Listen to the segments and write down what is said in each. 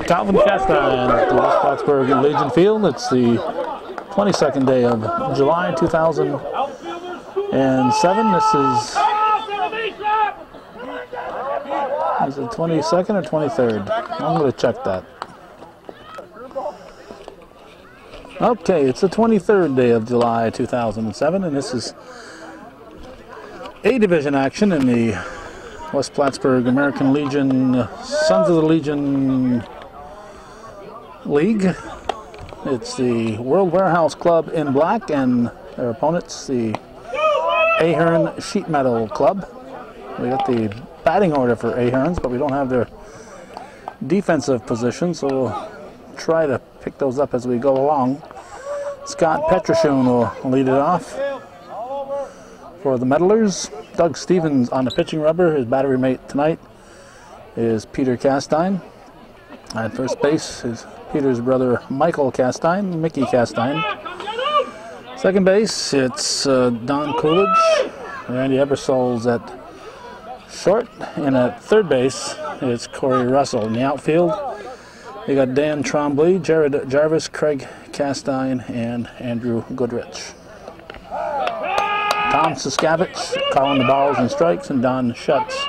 Calvin Castine at the West Plattsburgh Legion Field. It's the 22nd day of July 2007. This is it 22nd or 23rd? I'm going to check that. Okay, it's the 23rd day of July 2007, and this is A Division action in the West Plattsburgh American Legion Sons of the Legion League. It's the World Warehouse Club in black, and their opponents, the Ahern Sheet Metal Club. We got the batting order for Aherns, but we don't have their defensive position, so we'll try to pick those up as we go along. Scott Petrashun will lead it off for the Meddlers. Doug Stevens on the pitching rubber. His battery mate tonight is Peter Castine. At first base is Peter's brother Michael Castine, Mickey Castine. Second base, it's Don Coolidge. Randy Ebersol's at short. And at third base, it's Corey Russell. In the outfield, you got Dan Trombley, Jared Jarvis, Craig Castine, and Andrew Goodrich. Tom Siskavich calling the balls and strikes, and Don Schutz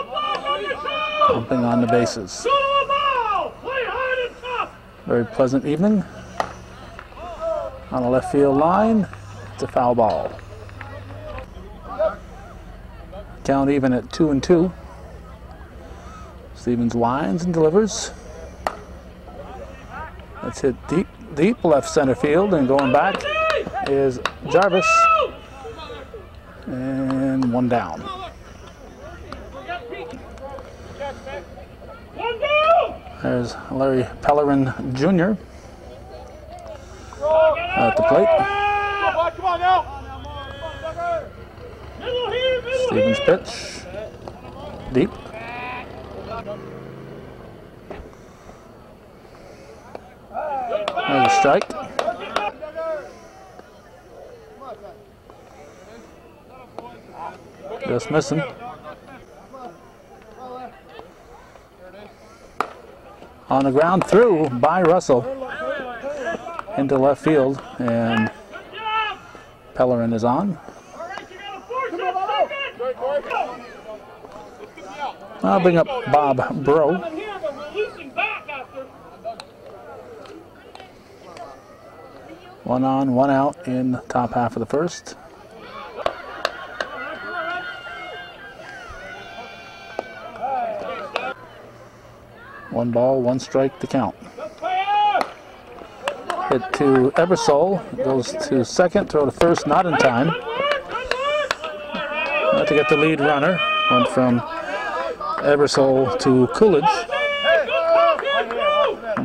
jumping on the bases. Very pleasant evening. On the left field line, it's a foul ball. Count even at 2-2. Stevens winds and delivers. That's hit deep left center field, and going back is Jarvis. And one down. There's Larry Pellerin Jr. at the plate. Stevens pitch. Deep. There's a strike. Just missing. On the ground through by Russell into left field, and Pellerin is on. I'll bring up Bob Bro. One on, one out in the top half of the first. One ball, one strike to count. Hit to Ebersol, goes to second, throw to first, not in time. Not to get the lead runner. Went from Ebersol to Coolidge.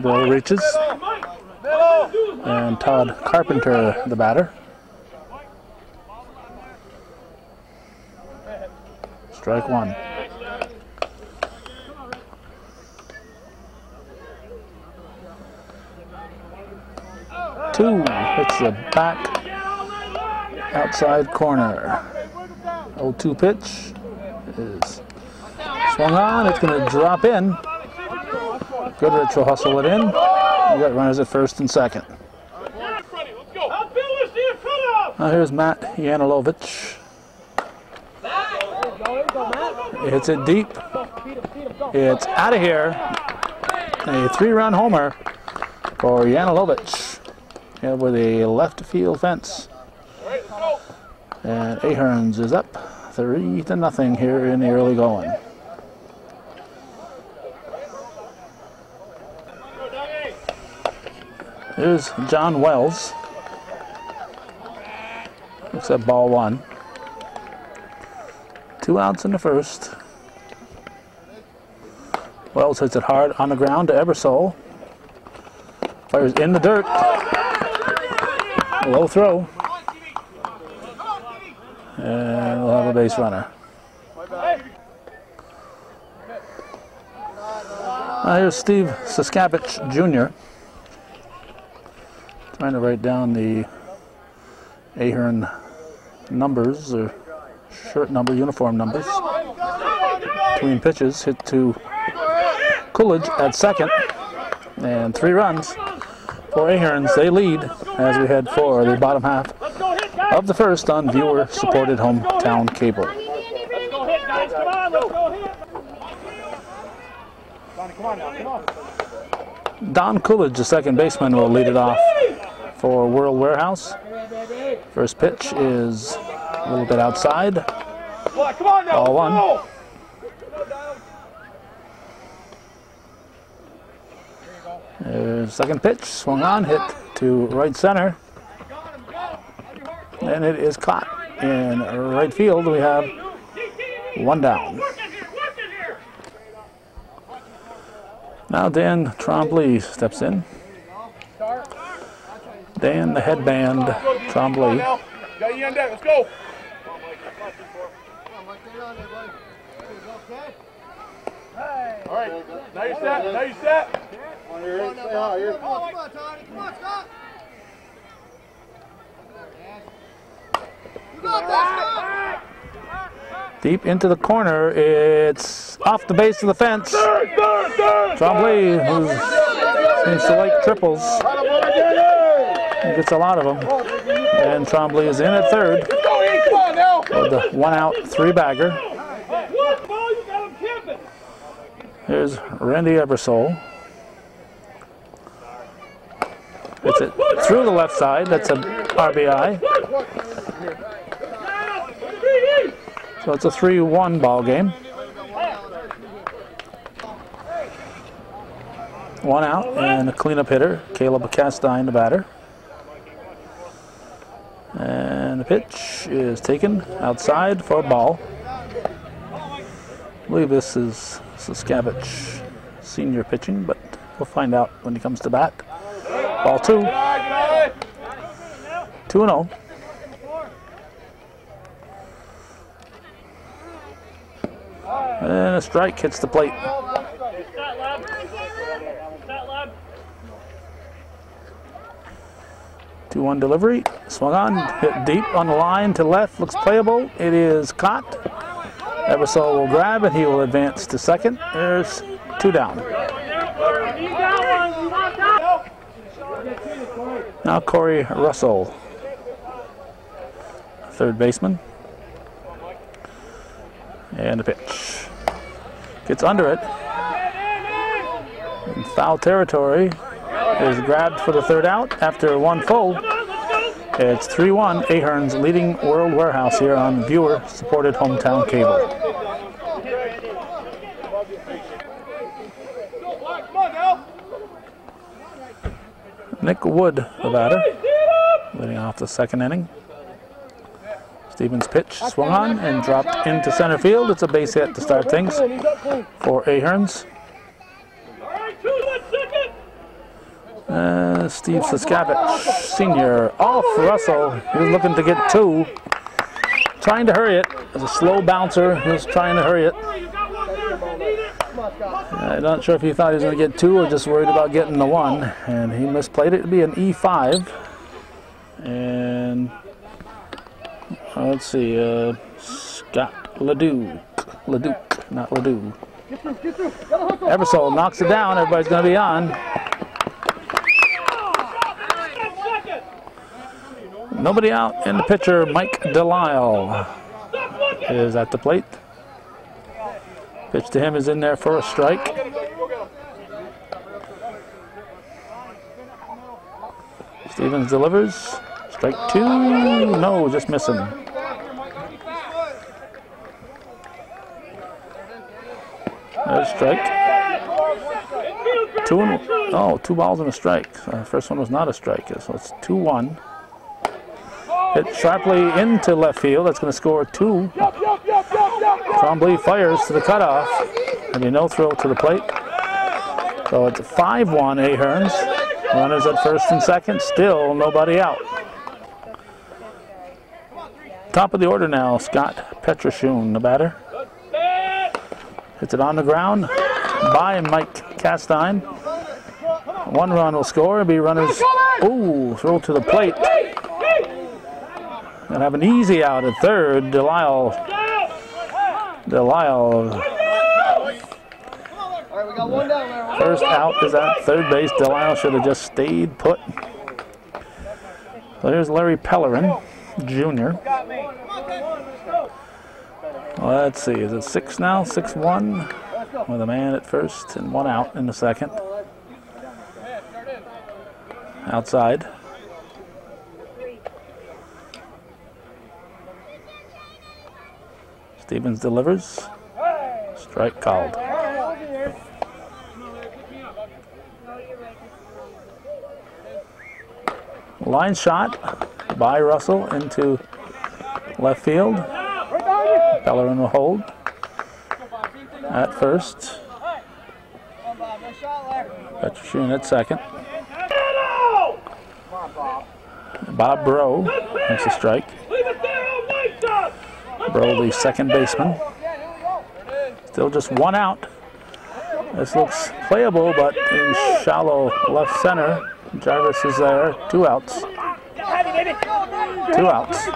Ball reaches. And Todd Carpenter, the batter. Strike one. Two, hits the back outside corner. 0-2 pitch is swung on. It's going to drop in. Goodrich will hustle it in. You got runners at first and second. Now here's Matt Yanilovich. Hits it deep. It's out of here. A 3-run homer for Yanilovich with a left field fence. And Aherns is up 3-0 here in the early going. Here's John Wells. Looks at ball one. 2 outs in the first. Wells hits it hard on the ground to Ebersol. Fires in the dirt. Low throw. And we'll have a base runner. Here's Steve Siskavich Jr. Trying to write down the Ahern numbers, or shirt number, uniform numbers. between pitches, hit to Coolidge at second, and 3 runs for Ahearns. They lead as we head for the bottom half of the first on viewer-supported hometown cable. Let's go hit, guys. Come on, let's go hit. Come on now, come on. Don Coolidge, the second baseman, will lead it off for World Warehouse. First pitch is a little bit outside. Come on now. Ball 1. There's second pitch, swung on, hit to right center. And it is caught in right field. We have 1 down. Now Dan Trombley steps in. Dan, the headband, Trombley. Let's go. All right, now you're set, now you're set. Come on, Tony. Come on, Scott. You got this, Deep into the corner, it's off the base of the fence. Trombley, who seems to like triples, he gets a lot of them. And Trombley is in at third with the 1-out, 3-bagger. Here's Randy Ebersole. Hits it through the left side. That's a RBI. So it's a 3-1 ball game. 1 out and a cleanup hitter, Caleb Castine, the batter. And the pitch is taken outside for a ball. I believe this is Saskavich senior pitching, but we'll find out when he comes to bat. Ball 2. 2-0. And a strike hits the plate. 2-1 delivery. Swung on, hit deep on the line to left. Looks playable. It is caught. Ebersole will grab it. He will advance to second. There's 2 down. Now Corey Russell, third baseman. And a pitch. Gets under it. In foul territory. Is grabbed for the 3rd out after 1 full. It's 3-1. Ahearns leading World Warehouse here on viewer-supported hometown cable. Nick Wood, the batter, leading off the 2nd inning. Stevens' pitch swung on and dropped into center field. It's a base hit to start things for Ahearns. Steve Saskavich, senior, off Russell. He was looking to get 2. Trying to hurry it. It was a slow bouncer. He was trying to hurry it. I'm not sure if he thought he was going to get 2 or just worried about getting the 1. And he misplayed it. It'd be an E5. And let's see, Scott Leduc, not Ledoux. Ebersole knocks it down. Everybody's going to be on. Nobody out, and the pitcher, Mike Delisle, is at the plate. Pitch to him is in there for a strike. Stevens delivers. Strike 2. No, just missing. There's strike. 2 balls and a strike. First one was not a strike, so it's 2-1. Hit sharply into left field. That's going to score 2. Trombley fires to the cutoff. And a no throw to the plate. So it's 5-1 Ahearns. Runners at first and second. Still nobody out. Top of the order now, Scott Petrashun, the batter. Hits it on the ground by Mike Castine. 1 run will score. It'll be runners. Ooh, throw to the plate. And have an easy out at third. Delisle got one down there. First out is at third base. Delisle should have just stayed put. So here's Larry Pellerin, Jr. Let's see, is it 6 now? 6-1 with a man at first and one out in the second. Outside. Stevens delivers. Strike called. Line shot by Russell into left field. Pellerin will hold at first. Petroshin at second. Bob Bro makes a strike. Bro, the second baseman. Still just one out. This looks playable, but in shallow left center. Jarvis is there. 2 outs. 2 outs.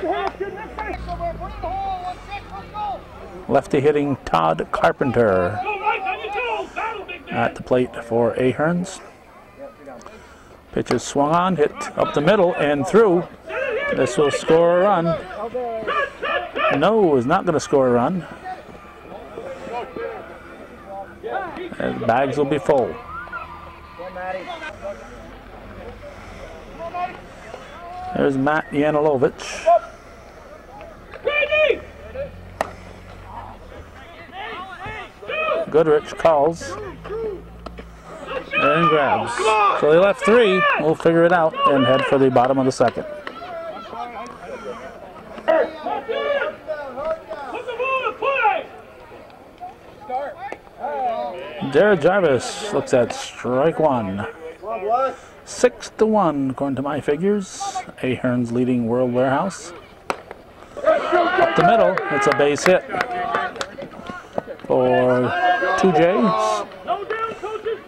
Lefty hitting Todd Carpenter at the plate for Ahearns. Pitch is swung on, hit up the middle and through. This will score a run. No, is not going to score a run. And bags will be full. There's Matt Yanilovich. Goodrich calls and grabs. So they left 3. We'll figure it out and head for the bottom of the second. Jared Jarvis looks at strike 1. 6-1 according to my figures. Ahearns leading World Warehouse. Up the middle, it's a base hit for 2 Jays.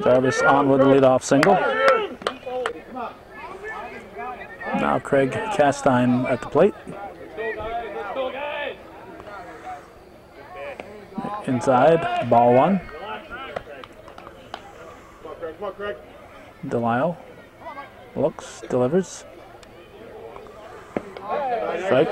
Jarvis on with the leadoff single. Now Craig Castine at the plate. Inside, ball 1. Delisle looks, delivers. Strike.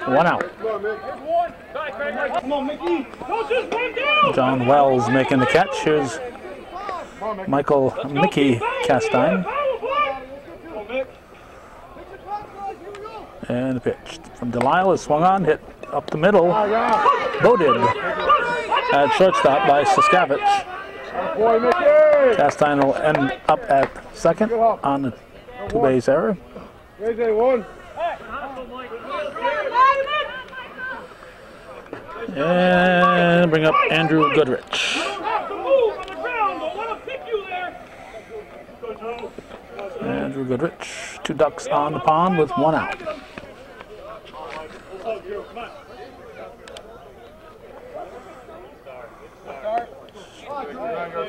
One out. John Wells making the catch. Here's Michael Mickey Castine. And the pitch from Delisle is swung on, hit up the middle. Bodid at shortstop by Saskavich. Castine will end up at second on the 2-base error. And bring up Andrew Goodrich. Andrew Goodrich, 2 ducks on the pond with 1 out.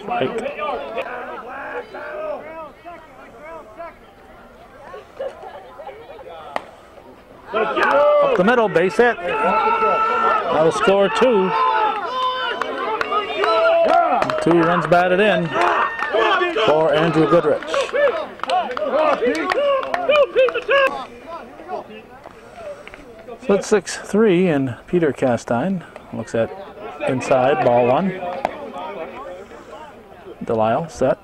Right. Up the middle, base hit. That'll score 2. 2 runs batted in for Andrew Goodrich. So it's 6-3, and Peter Castine looks at inside, ball 1. Delisle set.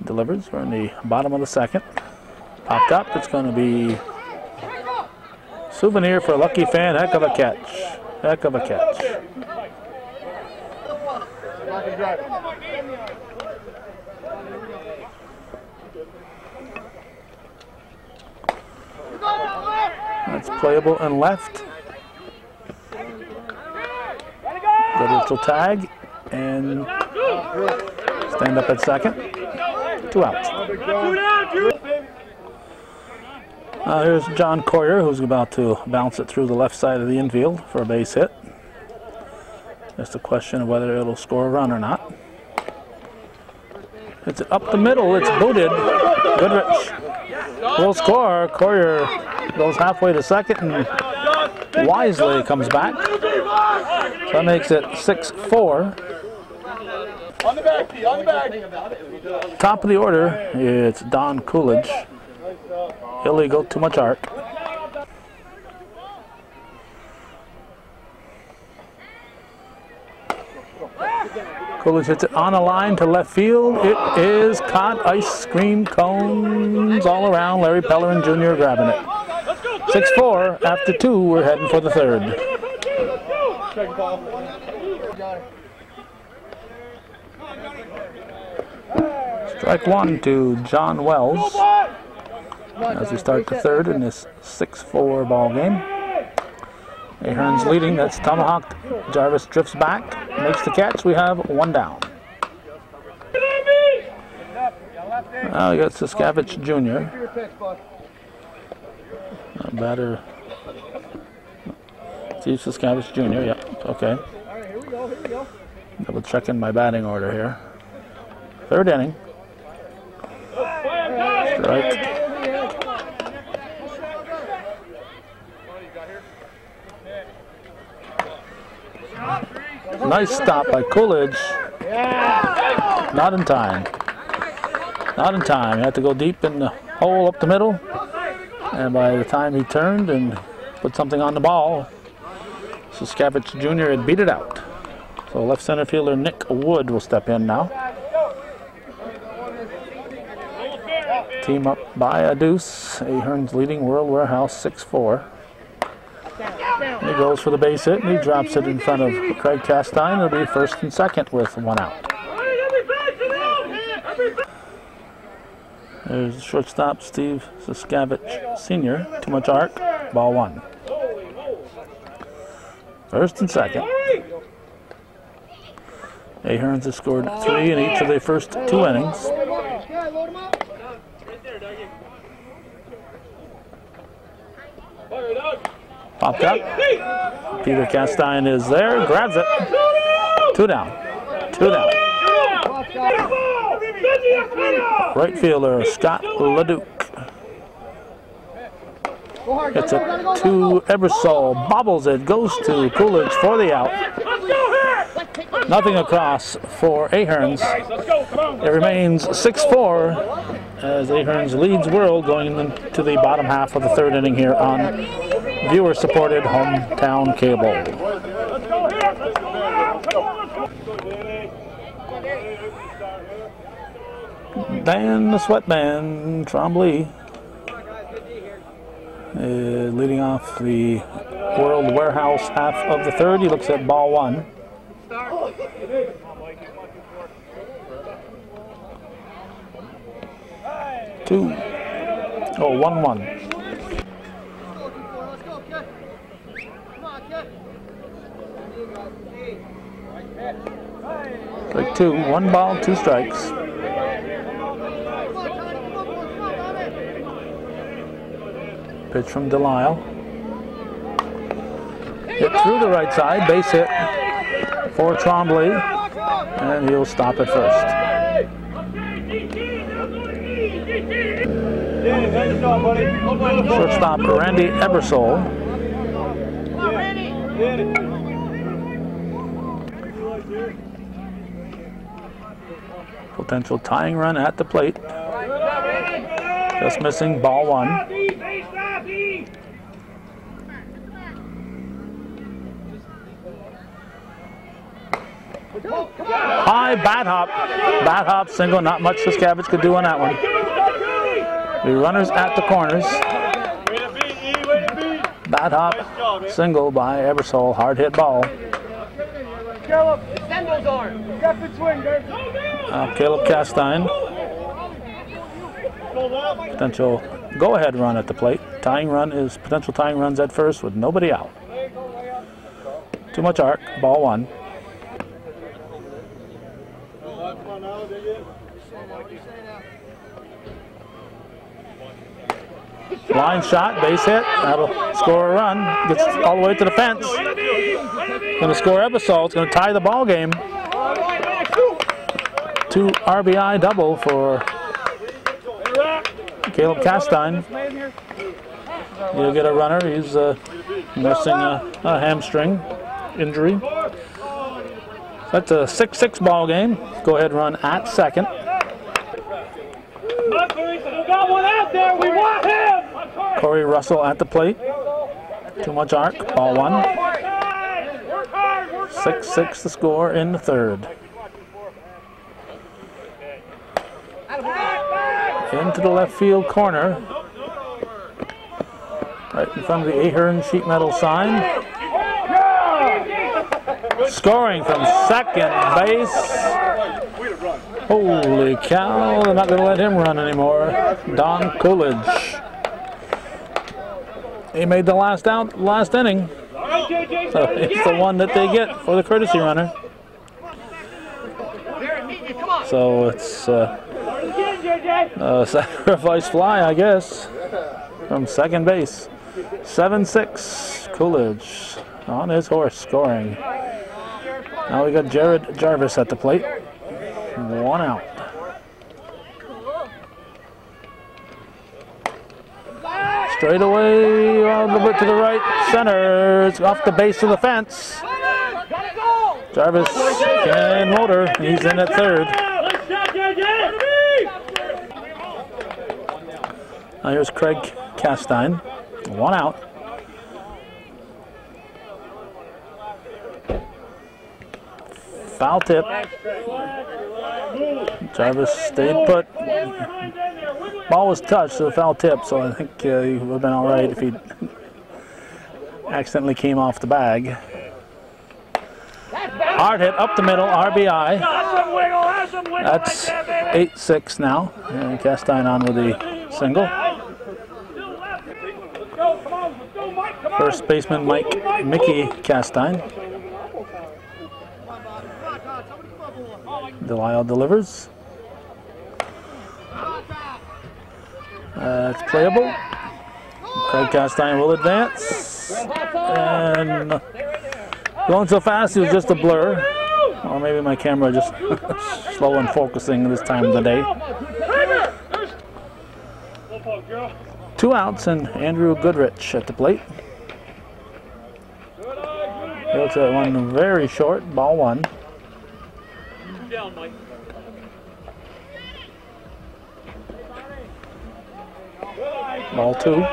Delivers. We're in the bottom of the second. Popped up. It's going to be souvenir for a lucky fan. Heck of a catch. Heck of a catch. That's playable and left. Goodrich will tag and stand up at second. 2 outs. Here's John Coyer, who's about to bounce it through the left side of the infield for a base hit. Just a question of whether it'll score a run or not. It's up the middle. It's booted. Goodrich will score. Courier goes halfway to second and wisely comes back. So that makes it 6-4. On the back, P, on the back. Top of the order, it's Don Coolidge. Illegal, too much arc. Coolidge hits it on a line to left field. It is caught. Ice cream cones all around. Larry Pellerin Jr. grabbing it. 6-4. After 2, we're heading for the third. Strike 1 to John Wells as we start the third in this 6-4 ball game. Ahern's leading. That's tomahawked. Jarvis drifts back, makes the catch. We have 1 down. Now we got Saskavich Jr. Batter. Steve Saskavich Jr. Yep. Okay. Double checking my batting order here. Third inning. Strike. Nice stop by Coolidge. Not in time. Not in time. He had to go deep in the hole up the middle. And by the time he turned and put something on the ball, Saskavich Jr. had beat it out. So left center fielder Nick Wood will step in now. Team up by a deuce. Ahern's leading World Warehouse 6-4. He goes for the base hit and he drops it in front of Craig Castine. It'll be first and second with 1 out. There's shortstop Steve Saskavich Sr. Too much arc. Ball 1. First and second. Ahern's has scored 3 in each of the first 2 innings. Popped up. Peter Castine is there, grabs it. 2 down. 2 down. Right fielder Scott Leduc. It's it to Ebersol. Bobbles it. Goes to Coolidge for the out. Nothing across for Ahern's. It remains 6-4 as Ahern's leads World going into the bottom half of the third inning here on viewer-supported hometown cable. Dan the Sweatband Trombley leading off the World Warehouse half of the third. He looks at ball 1. 2. 1-1. Strike 2, 1 ball, 2 strikes. Pitch from Delisle. Hit through the right side, base hit for Trombley, and he'll stop at first. Shortstop Randy Ebersol. Potential tying run at the plate. Just missing, ball 1. High bat hop. Bat hop single, not much Saskavich could do on that one. The runners at the corners. Bat hop single by Ebersol. Hard hit ball. Caleb Castine. Potential go-ahead run at the plate. Tying run is potential tying runs at first with nobody out. Too much arc. Ball 1. Line shot, base hit. That'll score a run. Gets all the way to the fence. going to score Ebersol. It's going to tie the ball game. 2 RBI double for Caleb Castine. He'll get a runner. He's nursing a hamstring injury. That's a 6-6 ball game. Go ahead, run at second. Corey Russell at the plate. Too much arc. Ball 1. 6-6 the score in the third. Into the left field corner. Right in front of the Ahern sheet metal sign. Scoring from second base. Holy cow, they're not going to let him run anymore. Don Coolidge. He made the last out, last inning. So it's the one that they get for the courtesy runner. So it's a sacrifice fly, I guess, from second base. 7-6, Coolidge on his horse scoring. Now we got Jared Jarvis at the plate. 1 out. Straight away, a little bit to the right center. It's off the base of the fence. Jarvis can motor. He's in at third. Now here's Craig Castine. 1 out. Foul tip. Jarvis stayed put. Ball was touched, so the foul tip, so I think he would have been all right if he accidentally came off the bag. Hard hit up the middle, RBI. That's 8-6 now. And Castine on with the single. First baseman Mickey Castine. Delisle delivers. It's playable. Craig Castine will advance. And going so fast, it was just a blur. Or maybe my camera just slow in focusing this time of the day. 2 outs and Andrew Goodrich at the plate. He looks at one very short, ball 1. Ball 2.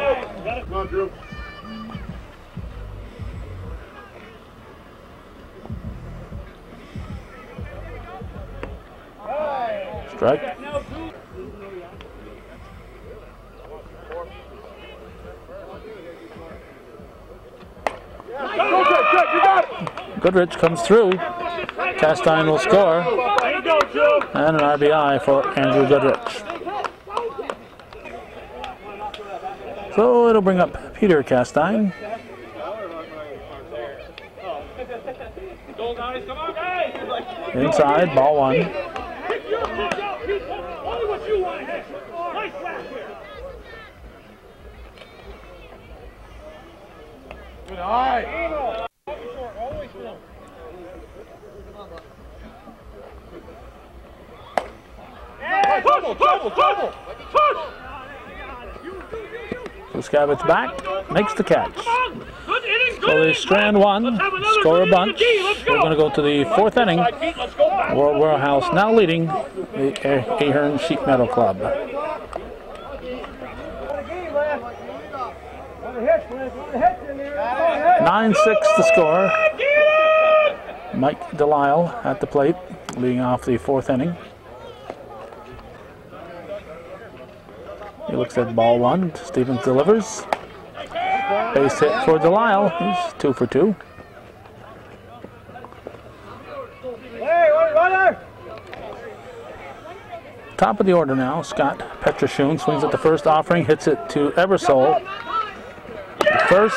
Strike. Goodrich comes through. Castine will score. And an RBI for Andrew Goodrich. So it'll bring up Peter Castine. Inside, ball 1. Good eye. Puskavich back, makes the catch. So they strand 1, score a bunch. We're going to go to the 4th inning. World Warehouse now leading the Ahern Sheet Metal Club. 9-6 the score. Mike Delisle at the plate, leading off the 4th inning. He looks at ball 1. Stevens delivers. Base hit for Delisle. He's 2 for 2. Top of the order now. Scott Petrashun swings at the first offering, hits it to Ebersol. First,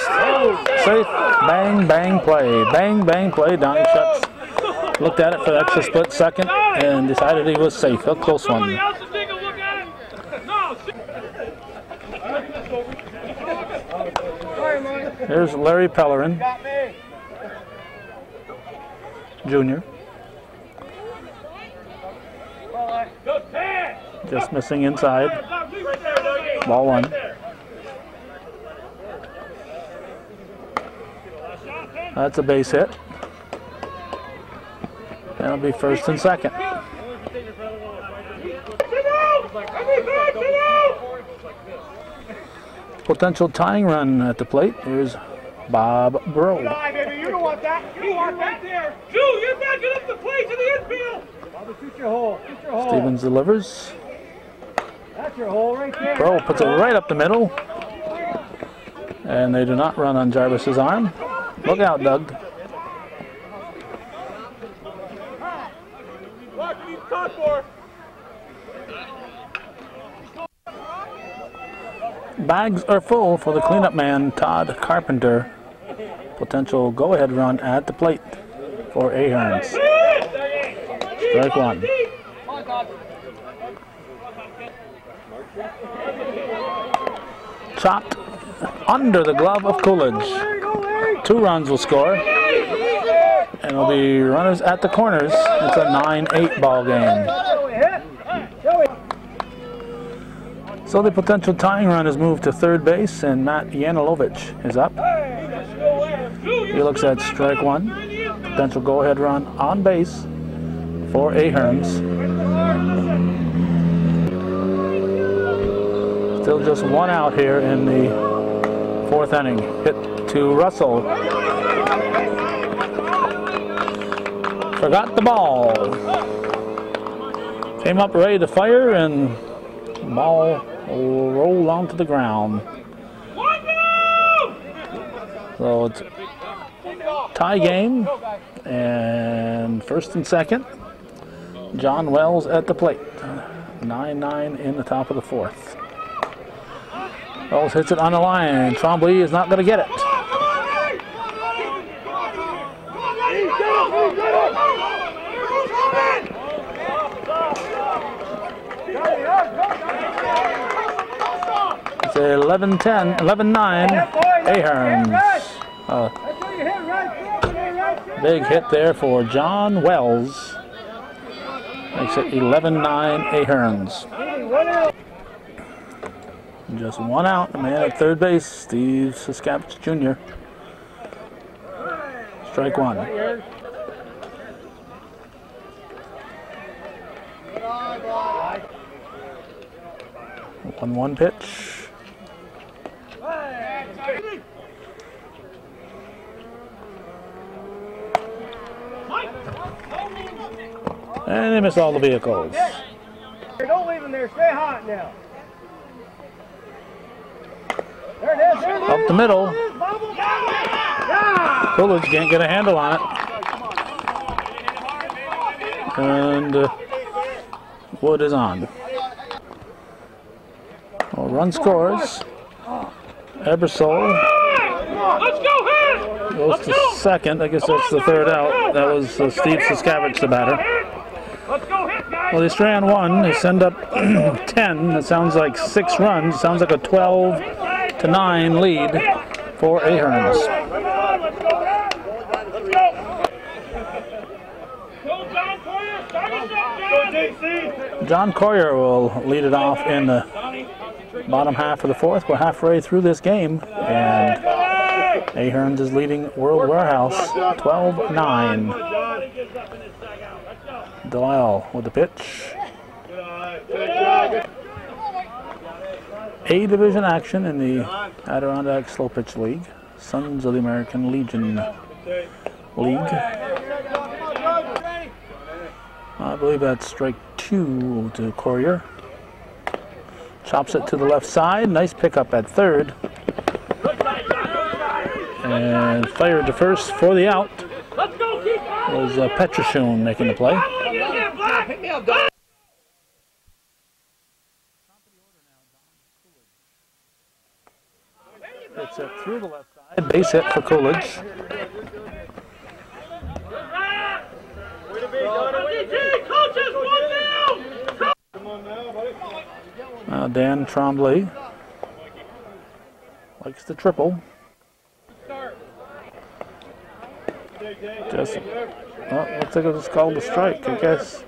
safe, bang, bang play. Bang, bang play. Donnie Shucks looked at it for the extra split second and decided he was safe. A close one. Here's Larry Pellerin. Jr. Just missing inside. Ball one. That's a base hit. That'll be first and second. Potential tying run at the plate. Here's Bob Bro. You don't want that. You want that there. Drew, you're backing up the plate to the infield. Bobby, shoot your hole. Shoot your hole. Stevens delivers. That's your hole right there. Bro puts it right up the middle. And they do not run on Jarvis's arm. Look out, Doug. Bags are full for the cleanup man, Todd Carpenter. Potential go-ahead run at the plate for Aherns. Strike one. Chopped under the glove of Coolidge. 2 runs will score. And it'll be runners at the corners. It's a 9-8 ball game. So the potential tying run is moved to third base, and Matt Yanilovich is up. He looks at strike one. Potential go-ahead run on base for Aherns. Still just 1 out here in the 4th inning. Hit to Russell. Forgot the ball. Came up ready to fire, and the ball will roll onto the ground. So it's tie game, and first and second. John Wells at the plate. 9-9 in the top of the 4th. Wells hits it on the line. Trombley is not going to get it. It's 11-10, 11-9, Aherns. Big hit there for John Wells. Makes it 11-9, Aherns. Just 1 out, the man at third base, Steve Saskavich Jr. Strike one. 1-1 pitch. And they miss all the vehicles. Don't leave him there. Stay hot now. There it is. There it is. Up the middle. Coolidge can't get a handle on it. And Wood is on. Well, run scores. Ebersol goes to second. I guess that's the 3rd out. That was Steve Saskavich, the batter. Well, they stray on 1. They send up 10. It sounds like 6 runs. It sounds like a 12-9 lead for Aherns. John Coyer will lead it off in the bottom half of the 4th. We're halfway through this game, and Aherns is leading World Warehouse 12-9. Delisle with the pitch. A division action in the Adirondack Slow Pitch League. Sons of the American Legion League. I believe that's strike 2 to Courier. Chops it to the left side. Nice pickup at third. And fired to first for the out. Was Petrashun making the play. It's it through the left side. Base hit for Coolidge. Dan Trombley likes the triple. Just, well, looks like it was called a strike, I guess.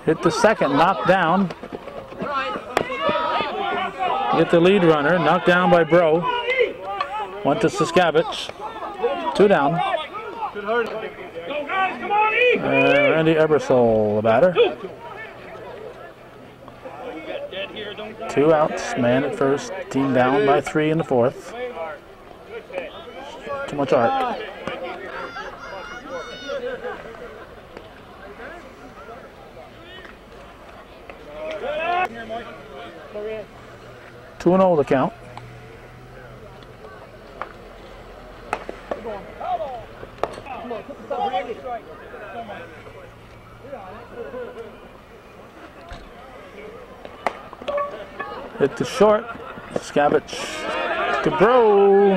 Hit the second, knocked down. Get the lead runner, knocked down by Bro. Went to Saskavich. 2 down. Randy Ebersole, the batter. 2 outs, man at first, team down by 3 in the 4th. Too much art. Two and 0 the count. Hit the short. Saskavich to Bro.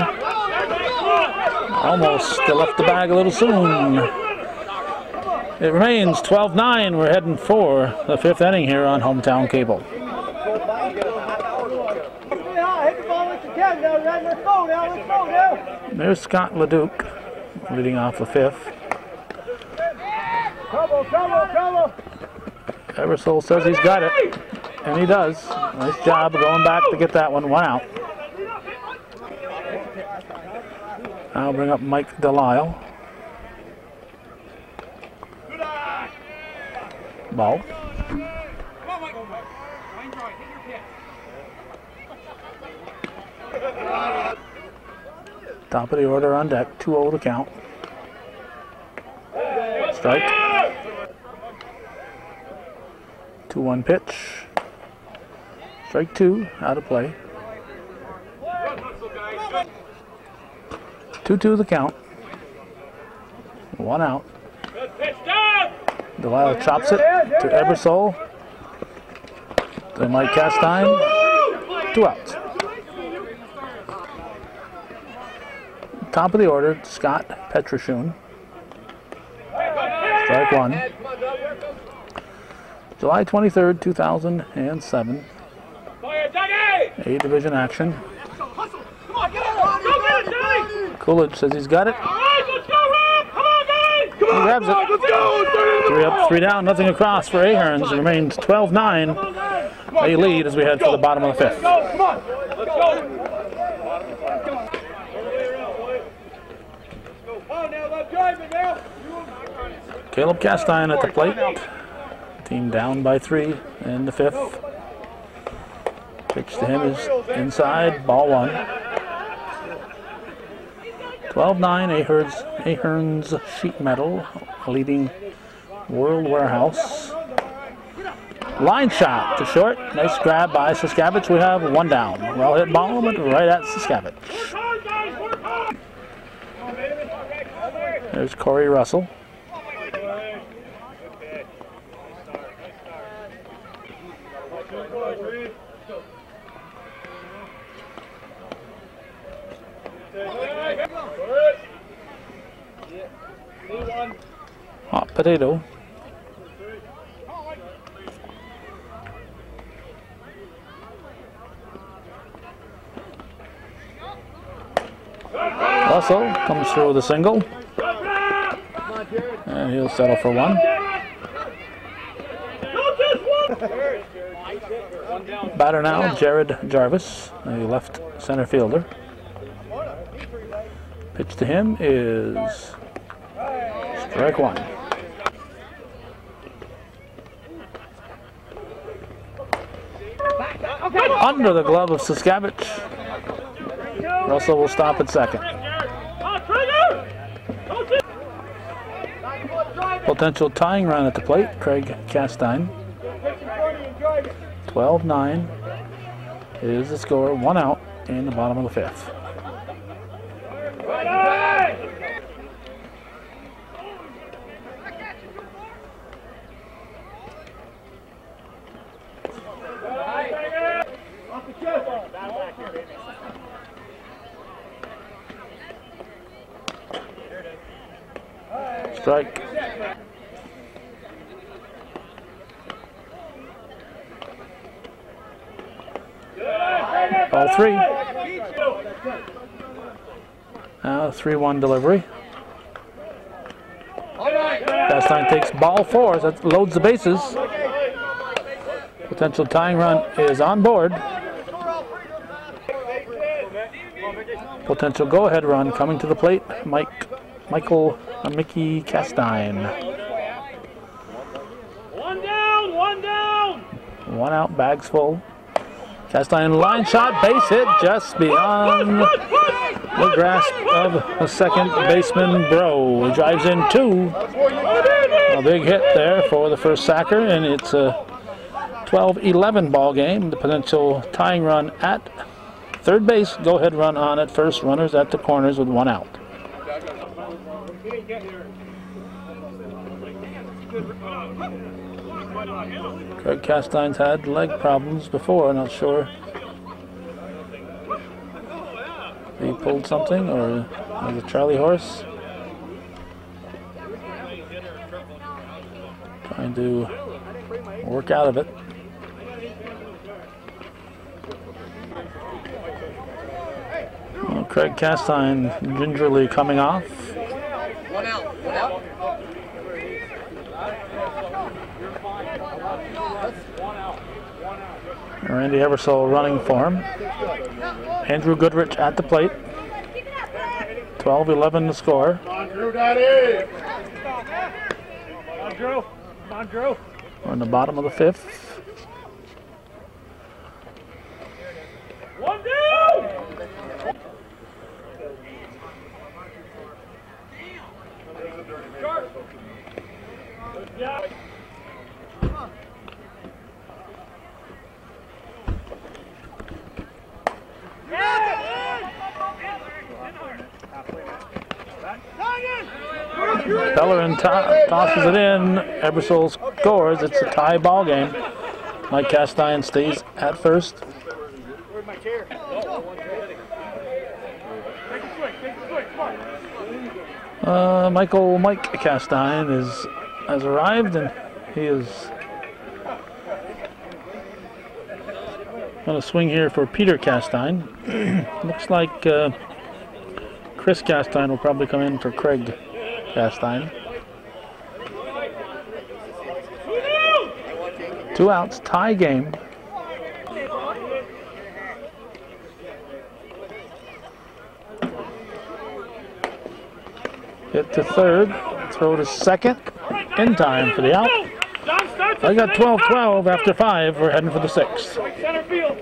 Almost left the bag a little soon. It remains 12-9. We're heading for the 5th inning here on Hometown Cable. There's Scott Leduc leading off the 5th. Ebersole says he's got it, and he does. Nice job going back to get that one. 1 out. I'll bring up Mike Delisle. Ball. Top of the order on deck, 2-0 to count. Strike. 2-1 pitch. Strike 2, out of play. 2-2 the count. 1 out. Delisle chops it to Ebersole. To Mike Castine. 2 outs. Top of the order, Scott Petrashun. Strike 1. July 23rd, 2007. A division action. Coolidge says he's got it. He grabs it. 3 up, 3 down, nothing across for Aherns. It remains 12-9. A lead as we head for the bottom of the 5th. Caleb Castine at the plate. Team down by 3 in the 5th. Pitch to him is inside, ball 1. 12-9, Aherns Sheet Metal leading World Warehouse. Line shot to short. Nice grab by Saskavich. We have 1 down. Well hit ball, but right at Saskavich. There's Corey Russell. Hot potato. Russell comes through with a single. And he'll settle for 1. Batter now, Jared Jarvis, a left center fielder. Pitch to him is strike 1. Under the glove of Saskavich. Russell will stop at second. Potential tying run at the plate, Craig Castine. 12-9 is the score, 1 out in the bottom of the 5th. Strike. Ball 3. Now 3-1 delivery. Castine takes ball 4. That loads the bases. Potential tying run is on board. Potential go-ahead run coming to the plate. Mickey Castine. One down, one down. 1 out, bags full. Castine line shot, base hit just beyond the grasp of the second baseman, Bro. He drives in 2. A big hit there for the first sacker, and it's a 12-11 ball game. The potential tying run at third base, go-ahead run on at first, runners at the corners with 1 out. Craig Castine's had leg problems before, not sure if he pulled something or was it Charlie horse. Trying to work out of it. Well, Craig Castine gingerly coming off. 1 out, 1 out. Randy Eversole running for him. Andrew Goodrich at the plate. 12-11 the score. Come on, Drew, Daddy. Come on, Drew. Come on, Drew. We're in the bottom of the 5th. One down. Yeah. Bellerin tosses it in. Eversole scores. It's a tie ball game. Mike Castine stays at first. Where's my chair? Take a swing, take a swing, come on. Mike Castine has arrived, and he is going to swing here for Peter Castine. Looks like Chris Castine will probably come in for Craig Castine. 2 outs, tie game. Hit to third, throw to second, in time for the out. I got 12-12 after 5. We're heading for the 6th. Center field.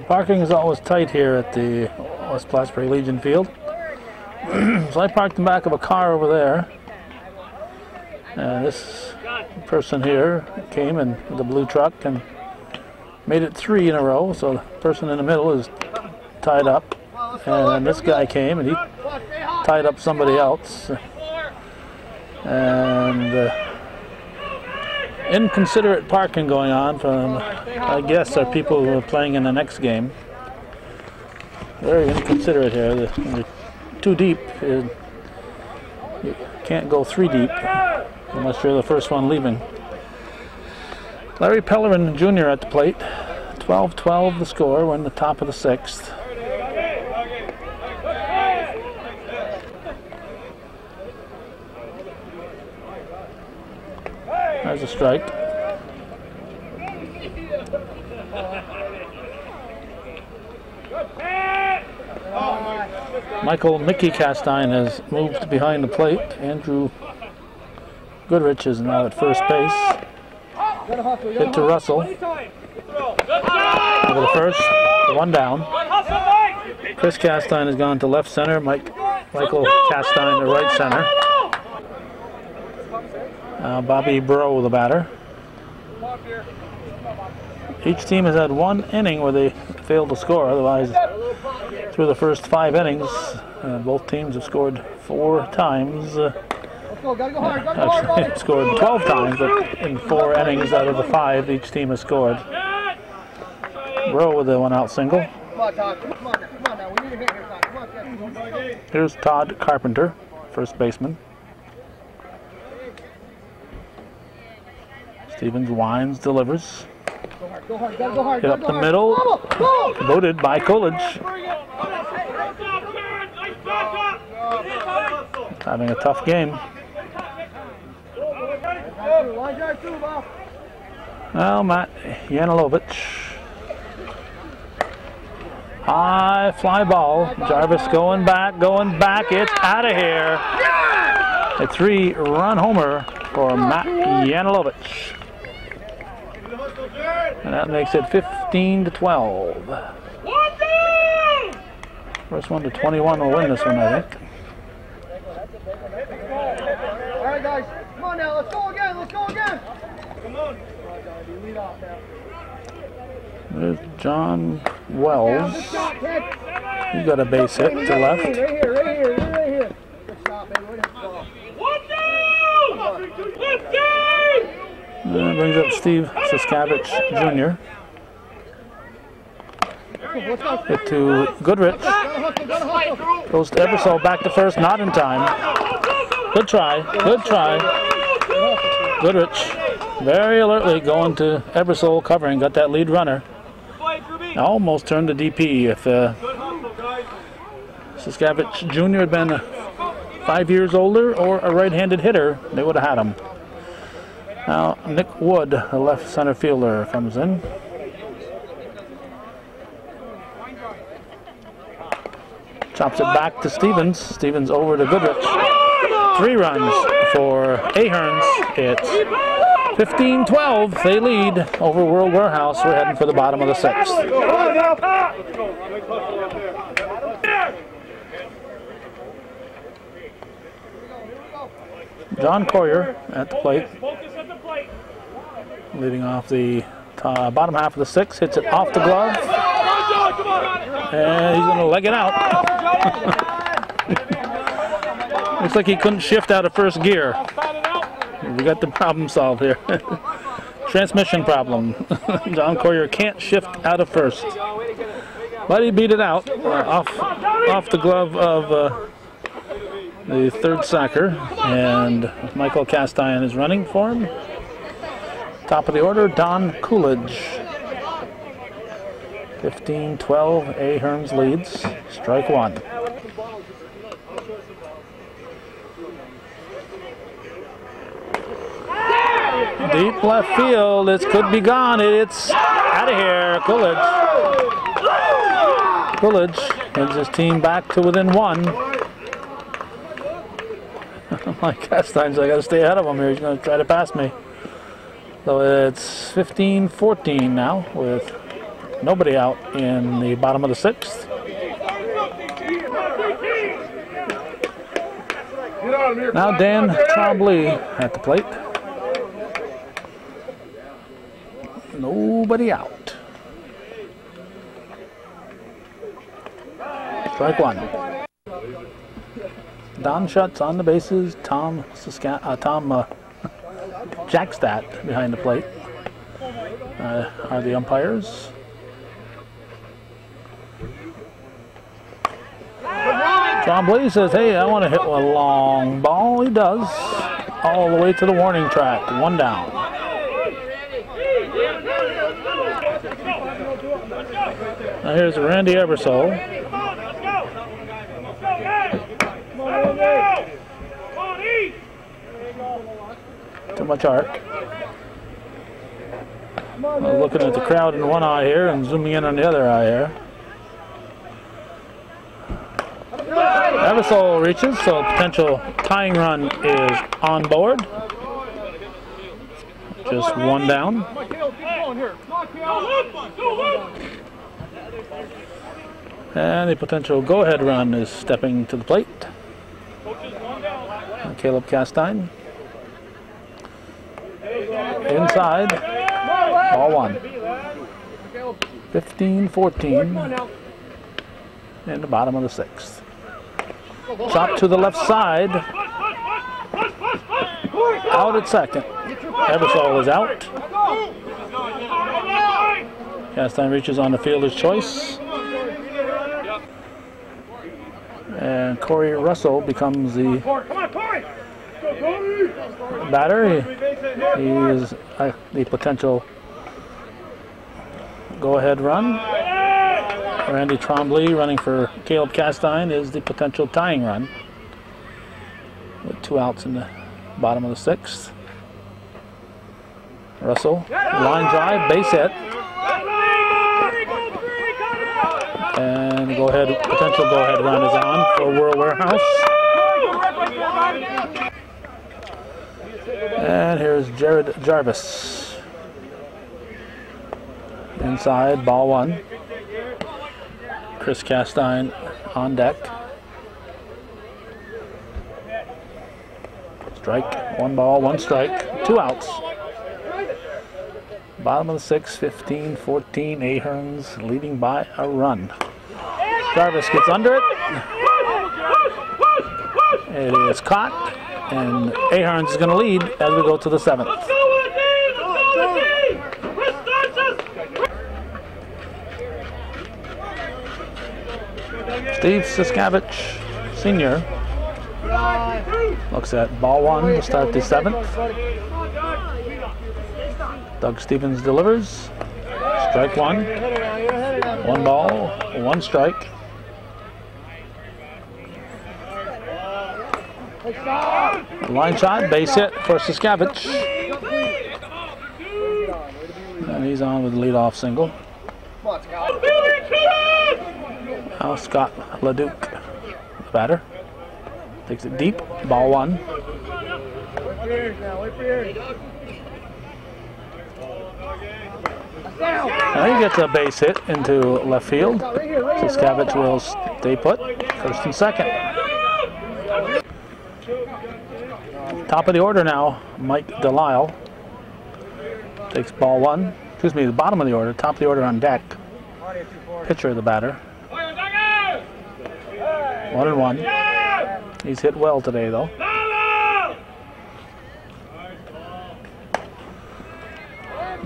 Parking is always tight here at the West Plattsburgh Legion Field. So I parked in the back of a car over there. And this person here came in with a blue truck and made it 3 in a row. So the person in the middle is tied up. And this guy came and he tied up somebody else. And inconsiderate parking going on from, I guess, are people who are playing in the next game. Very inconsiderate here. They're too deep. You can't go 3 deep unless you're the first one leaving. Larry Pellerin Jr. at the plate. 12-12 the score. We're in the top of the 6th. There's a strike. Mickey Castine has moved behind the plate. Andrew Goodrich is now at first base. Hit to Russell. Over the first, 1 down. Chris Castine has gone to left center. Michael Castine to right center. Bobby Bro, the batter. Each team has had 1 inning where they failed to score. Otherwise, through the first 5 innings, both teams have scored 4 times. Actually, scored 12 times, but in 4 innings out of the 5, each team has scored. Bro with a 1-out single. Here's Todd Carpenter, first baseman. Stevens winds, delivers. Hit up the middle. Booted by Coolidge. Having a tough game. Well, Matt Yanilovich. High fly ball. Jarvis going back. It's out of here. A 3-run homer for Matt Yanilovich. And that makes it 15-12. First one to 21 will win this one, I think. All right, guys. Come on now. Let's go again. Come on. There's John Wells. He's got a base hit to left. Right here. Good stop, baby. That brings up Steve Siskavich Jr. Hit to Goodrich. Goes to Ebersol, back to first, not in time. Good try. Goodrich very alertly going to Ebersol, covering, got that lead runner. Almost turned to DP. If Siskavich Jr. had been 5 years older or a right-handed hitter, they would have had him. Now Nick Wood, the left center fielder, comes in. Chops it back to Stevens. Stevens over to Goodrich. 3 runs for Ahearns. It's 15-12. They lead over World Warehouse. We're heading for the bottom of the 6th. John Coyer at the plate. Leading off the bottom half of the 6th. Hits it off the glove. And he's going to leg it out. Looks like he couldn't shift out of first gear. We got the problem solved here. Transmission problem. John Coyer can't shift out of first. But he beat it out off the glove of the third sacker. And Michael Castine is running for him. Top of the order, Don Coolidge. 15-12, Ahearns leads. Strike 1. Deep left field, it could be gone. It's out of here. Coolidge heads his team back to within 1. Mike Castine's, I got to stay ahead of him here. He's going to try to pass me. So it's 15-14 now with nobody out in the bottom of the 6th. Now Dan Trombley at the plate. Nobody out. Strike 1. Don Schutz on the bases. Tom Jackstadt behind the plate are the umpires. Trombley says, hey, I want to hit a long ball. He does. All the way to the warning track. 1 down. Now here's Randy Ebersol. Too much arc. Looking at the crowd in one eye here and zooming in on the other eye here. Ebersol reaches, so potential tying run is on board. Just 1 down. And the potential go-ahead run is stepping to the plate. And Caleb Castine. Inside. Ball 1. 15-14. In the bottom of the 6th. Chop to the left side. Out at second. Ebersol is out. Castine reaches on the fielder's choice. And Corey Russell becomes the batter. He is the potential go-ahead run. Randy Trombley running for Caleb Castine is the potential tying run, with 2 outs in the bottom of the 6th. Russell, line drive, base hit. And potential go-ahead run is on for World Warehouse. And here's Jared Jarvis. Inside, ball 1. Chris Castine on deck. Strike, 1 ball, 1 strike, 2 outs. Bottom of the 6th, 15-14, Ahearns leading by a run. Jarvis gets under it. It is caught, and Ahearns is going to lead as we go to the 7th. Steve Siskavich, Sr. looks at ball 1 to start the 7th. Doug Stevens delivers. Strike 1. 1 ball, 1 strike. Line shot, base hit for Siskavich. And he's on with the leadoff single. Now Scott LeDuc, the batter. Takes it deep, ball 1. Now he gets a base hit into left field. Siskavich will stay put, 1st and 2nd. Top of the order now, Mike Delisle. Takes ball 1. Excuse me, the bottom of the order, top of the order on deck. Pitcher, the batter. 1-1. He's hit well today, though.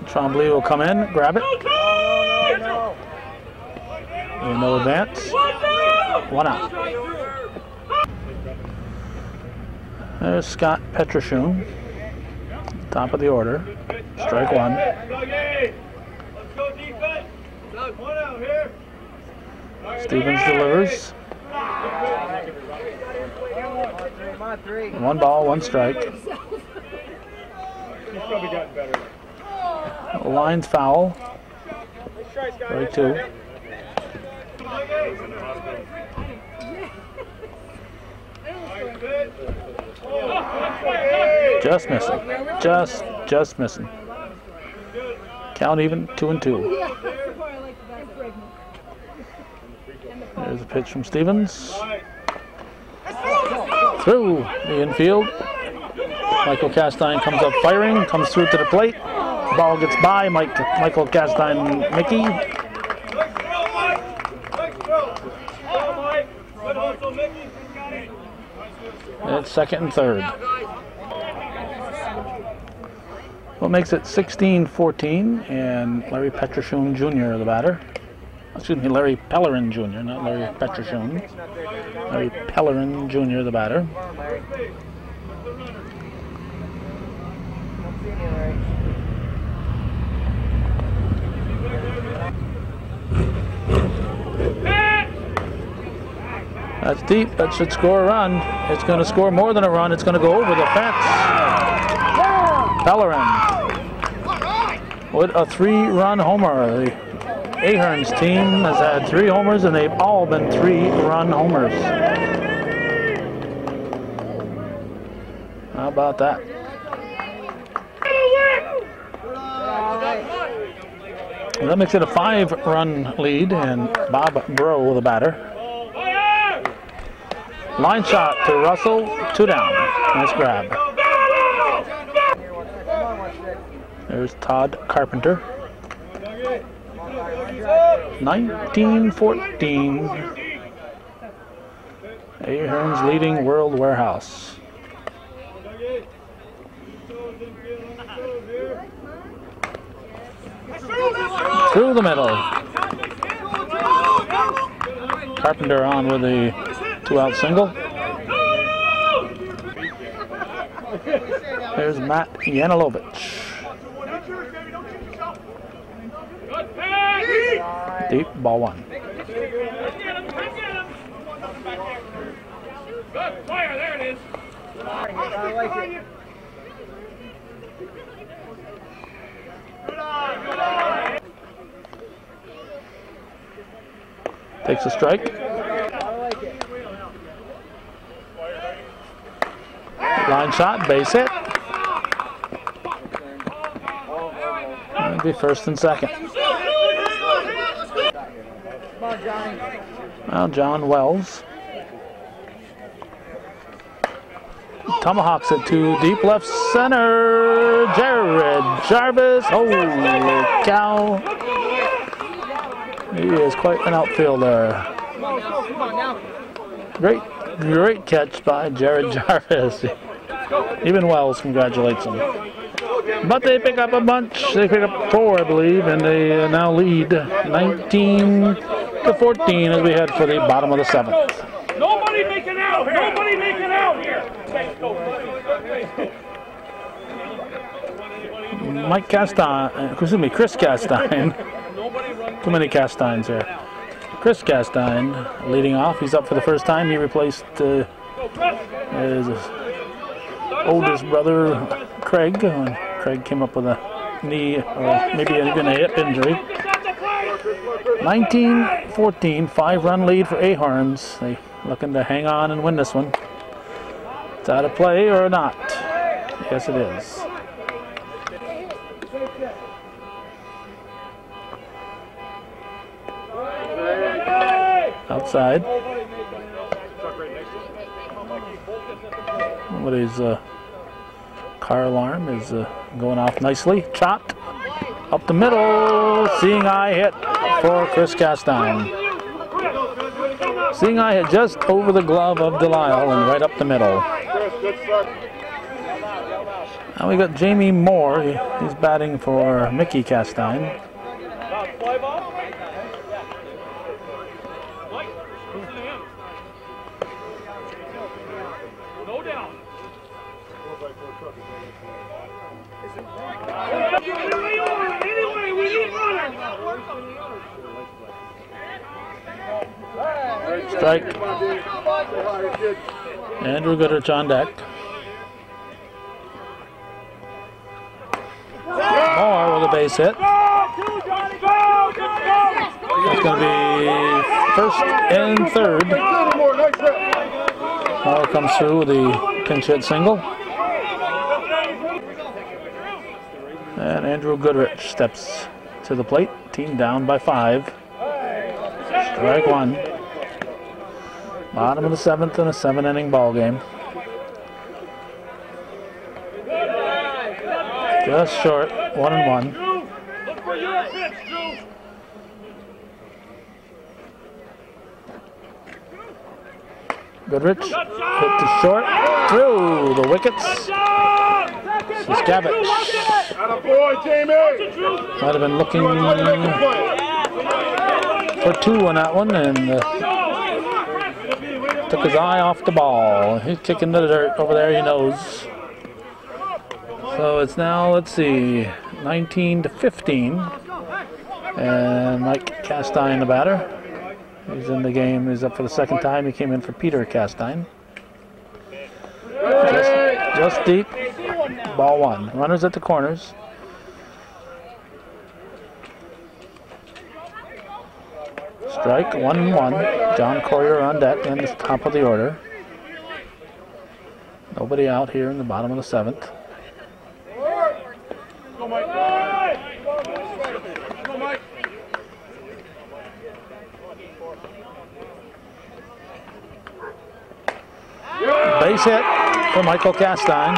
Trombley will come in, grab it. No advance. 1 out. There's Scott Petrashun, top of the order. Strike 1. Stevens delivers. 1 ball, 1 strike. Line's foul. Strike 2. Just missing. Just missing. Count even, 2-2. There's a pitch from Stevens. Through the infield. Michael Castine comes up firing, comes through to the plate. Ball gets by Michael Castine Mickey. It's 2nd and 3rd. What makes it 16-14, and Larry Petrashun Jr. the batter. Excuse me, Larry Pellerin Jr., not Larry Petrashun. Larry Pellerin Jr. the batter. That's deep. That should score a run. It's going to score more than a run. It's going to go over the fence. Pellerin with a 3-run homer. The Ahearns team has had 3 homers, and they've all been 3-run homers. How about that? And that makes it a 5-run lead, and Bob Bro, the batter. Line shot to Russell, 2 down. Nice grab. There's Todd Carpenter. 19-14. Ahearns leading World Warehouse. Through the middle. Carpenter on with the 2-out single. There's Matt Yanilovich. Deep, ball one. Good fire, there it is. Takes a strike. Line shot, base hit. That'd be first and second. Now John Wells. Tomahawks it to deep left center. Jared Jarvis. Holy cow. He is quite an outfielder. Great catch by Jared Jarvis. Even Wells congratulates him. But they pick up a bunch. They pick up 4, I believe, and they now lead 19-14 as we head for the bottom of the 7th. Nobody making out here. Nobody making out here. Chris Castine. Too many Castines here. Chris Castine leading off. He's up for the first time. He replaced his oldest brother, Craig. When Craig came up with a knee or maybe even a hip injury. 19-14, 5-run lead for Ahorns. They looking to hang on and win this one. It's out of play or not? Yes, it is. Outside. Somebody's car alarm is going off nicely. Chopped up the middle. Seeing eye hit for Chris Castine. Seeing eye hit just over the glove of Delisle and right up the middle. Now we got Jamie Moore. He's batting for Mickey Castine. Strike. Andrew Goodrich on deck. Moore with a base hit. It's going to be first and third. Moore comes through with the pinch hit single. And Andrew Goodrich steps to the plate. Team down by 5. Strike one. Bottom of the 7th in a 7-inning ball game. Just short, 1-1. Goodrich hit to short, through the wickets. Siskavich might have been looking for 2 on that one and took his eye off the ball. He's kicking the dirt over there, he knows. So it's now, let's see, 19-15. And Mike Castine, the batter. He's in the game. He's up for the second time. He came in for Peter Castine. Just deep. Ball 1. Runners at the corners. Strike 1-1. John Coyer on deck in the top of the order. Nobody out here in the bottom of the 7th. Base hit for Michael Castine.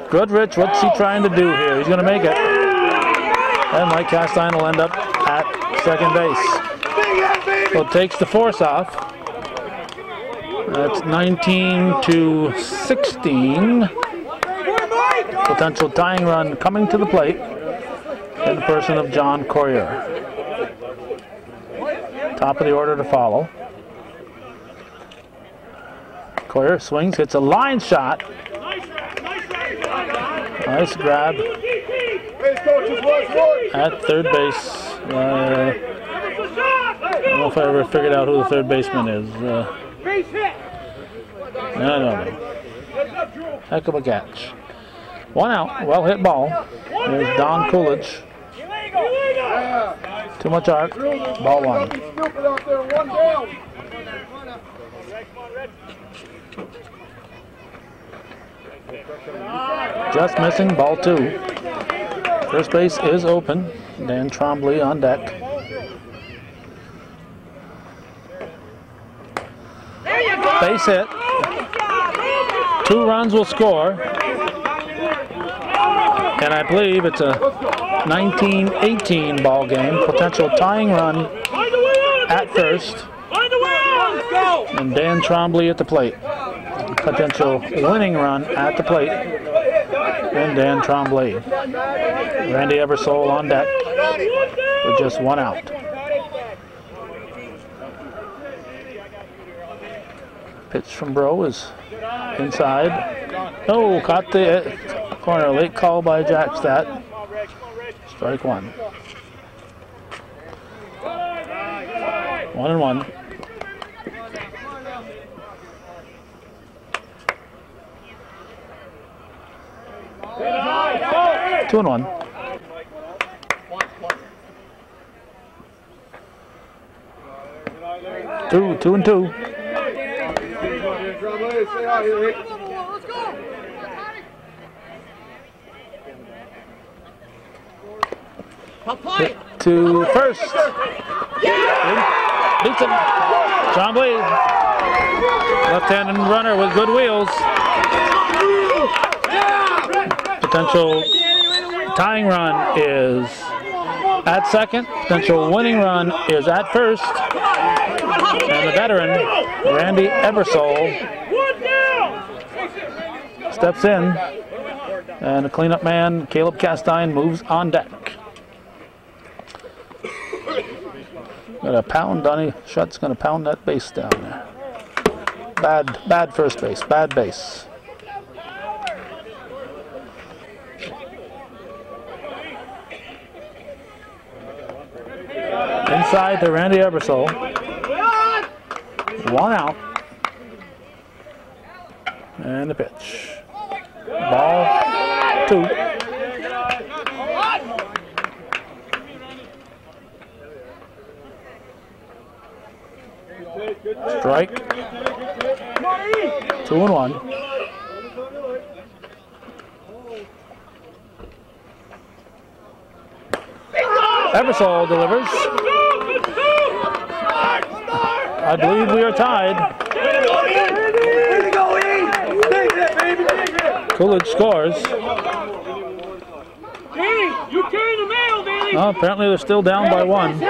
Goodrich, what's he trying to do here? He's going to make it. And Mike Castine will end up at second base. So it takes the force off. That's 19-16. Potential tying run coming to the plate in the person of John Coyer. Top of the order to follow. Coyer swings, hits a line shot. Nice grab at third base. I don't know if I ever figured out who the third baseman is. I don't know. Heck of a catch. 1 out. Well hit ball. There's Don Coolidge. Too much arc. Ball 1. Just missing. Ball 2. First base is open. Dan Trombley on deck. Base hit. 2 runs will score. And I believe it's a 19-18 ball game. Potential tying run at first. And Dan Trombley at the plate. Potential winning run at the plate. And Dan Trombley. Randy Eversole on deck with just 1 out. Pitch from Bro is inside. Oh, caught the corner. Late call by Jackstad. Strike 1. 1-1. Two and 1. Two and 2. Hit to first. Beats him. Trombley. Left-handed runner with good wheels. Potential tying run is at second. Potential winning run is at first. And the veteran, Randy Eversole, steps in. And the cleanup man, Caleb Castine, moves on deck. Got a pound. Donnie Schutt's going to pound that base down there. Bad first base. Bad base. Inside to Randy Eversole. 1 out. And the pitch. Ball 2. Strike. 2-1. Eversole delivers. I believe we are tied. Coolidge scores. Oh, apparently they're still down by 1.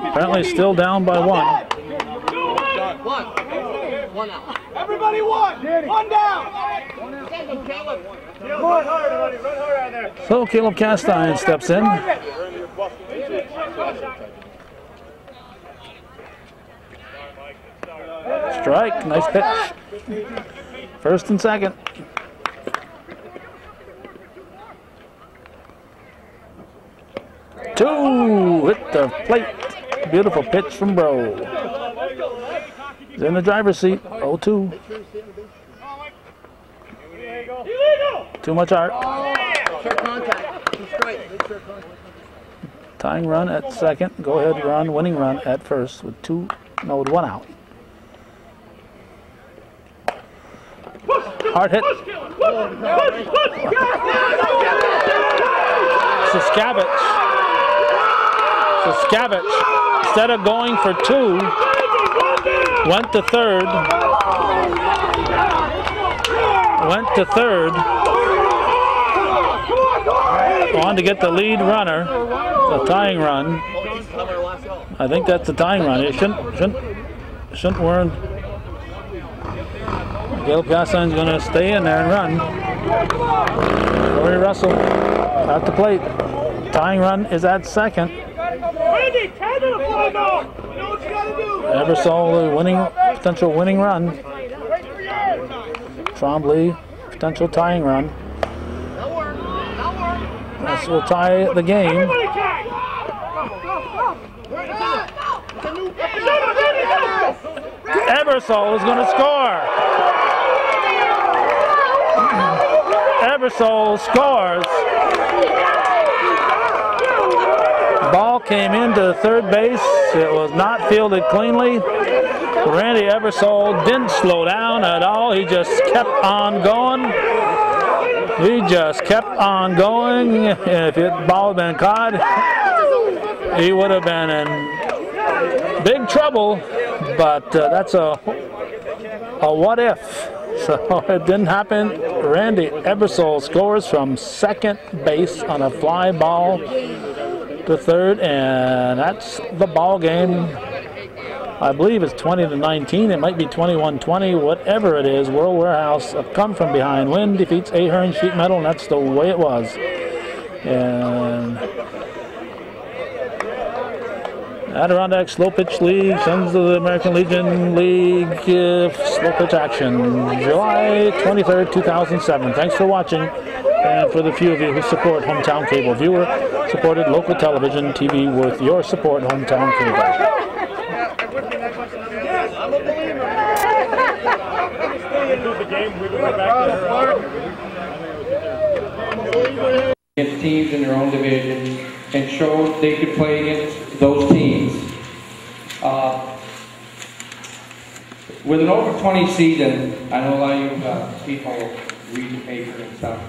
Apparently still down by 1. 1 out. Everybody 1. 1 down. Run hard out there. So Caleb Castine steps in. Strike, nice pitch. First and second. Two, hit the plate. Beautiful pitch from Bro. He's in the driver's seat, 0-2. Too much arc. Tying run at second. Go ahead run, winning run at first with 1 out. Hard hit. Saskavich, instead of going for 2, went to third. On to get the lead runner, the tying run. I think that's the tying run. It shouldn't warn. Caleb Castine's going to stay in there and run. Corey Russell at the plate. Tying run is at second. Eversole, potential winning run. Trombley, potential tying run. This will tie the game. Everybody tag! Ebersol is going to score. Ebersol scores. Ball came into third base. It was not fielded cleanly. Randy Ebersol didn't slow down at all. He just kept on going. He just kept on going. If the ball had been caught, he would have been in big trouble. But that's a what if. So it didn't happen. Randy Ebersol scores from second base on a fly ball to third, and that's the ball game. I believe it's 20-19. It might be 21-20. Whatever it is, World Warehouse have come from behind. Win defeats Ahern Sheet Metal, and that's the way it was. And Adirondack Slow Pitch League, Sons of the American Legion League, slow pitch action, July 23rd, 2007. Thanks for watching, and for the few of you who support Hometown Cable Viewer, supported local television, TV worth your support, Hometown Cable. Against teams in their own division and showed they could play against those teams. With an over 20 season, I know a lot of you people read the paper and stuff.